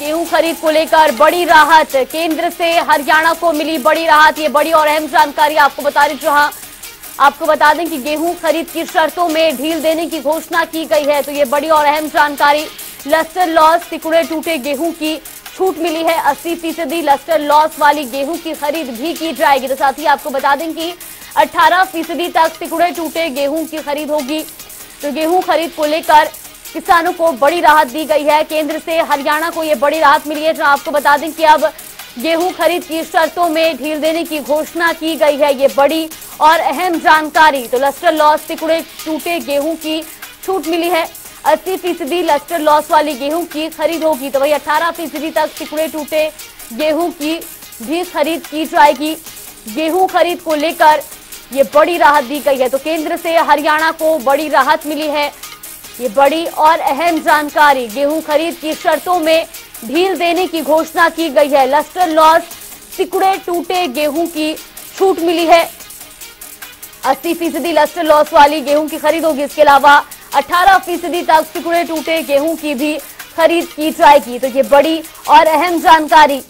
गेहूं खरीद को लेकर बड़ी राहत, केंद्र से हरियाणा को मिली बड़ी राहत। ये बड़ी और अहम जानकारी आपको बता रही, जहां आपको बता दें कि गेहूं खरीद की शर्तों में ढील देने की घोषणा की गई है। तो ये बड़ी और अहम जानकारी, लस्टर लॉस सिकुड़े टूटे गेहूं की छूट मिली है। 80% लस्टर लॉस वाली गेहूं की खरीद भी की जाएगी। तो साथ ही आपको बता दें कि 18% तक सिकुड़े टूटे गेहूं की खरीद होगी। तो गेहूं खरीद को लेकर किसानों को बड़ी राहत दी गई है। केंद्र से हरियाणा को ये बड़ी राहत मिली है, जहां आपको बता दें कि अब गेहूं खरीद की शर्तों में ढील देने की घोषणा की गई है। ये बड़ी और अहम जानकारी। तो लस्टर लॉस सिकुड़े टूटे गेहूं की छूट मिली है। 80% लस्टर लॉस वाली गेहूं की खरीद होगी। तो वही 18% तक सिकुड़े टूटे गेहूं की भी खरीद की जाएगी। गेहूं खरीद को लेकर ये बड़ी राहत दी गई है। तो केंद्र से हरियाणा को बड़ी राहत मिली है। ये बड़ी और अहम जानकारी, गेहूं खरीद की शर्तों में ढील देने की घोषणा की गई है। लस्टर लॉस सिकुड़े टूटे गेहूं की छूट मिली है। 80% लस्टर लॉस वाली गेहूं की खरीद होगी। इसके अलावा 18% तक सिकुड़े टूटे गेहूं की भी खरीद की जाएगी। तो ये बड़ी और अहम जानकारी,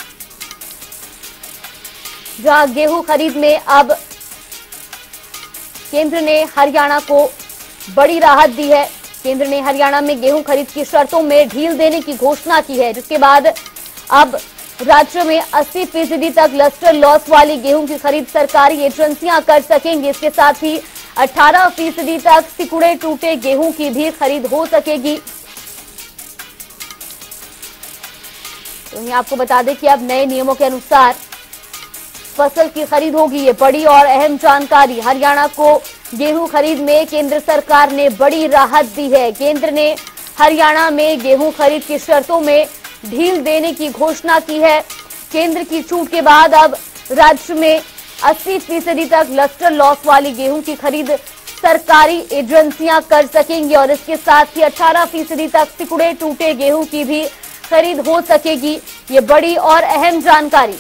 जहां गेहूं खरीद में अब केंद्र ने हरियाणा को बड़ी राहत दी है। केंद्र ने हरियाणा में गेहूं खरीद की शर्तों में ढील देने की घोषणा की है, जिसके बाद अब राज्य में 80% तक लस्टर लॉस वाली गेहूं की खरीद सरकारी एजेंसियां कर सकेंगी। इसके साथ ही 18% तक सिकुड़े टूटे गेहूं की भी खरीद हो सकेगी। तो यह आपको बता दें कि अब नए नियमों के अनुसार फसल की खरीद होगी। ये बड़ी और अहम जानकारी, हरियाणा को गेहूं खरीद में केंद्र सरकार ने बड़ी राहत दी है। केंद्र ने हरियाणा में गेहूं खरीद की शर्तों में ढील देने की घोषणा की है। केंद्र की छूट के बाद अब राज्य में 80% तक लस्टर लॉस वाली गेहूं की खरीद सरकारी एजेंसियां कर सकेंगी और इसके साथ ही 18% तक सिकुड़े टूटे गेहूं की भी खरीद हो सकेगी। ये बड़ी और अहम जानकारी।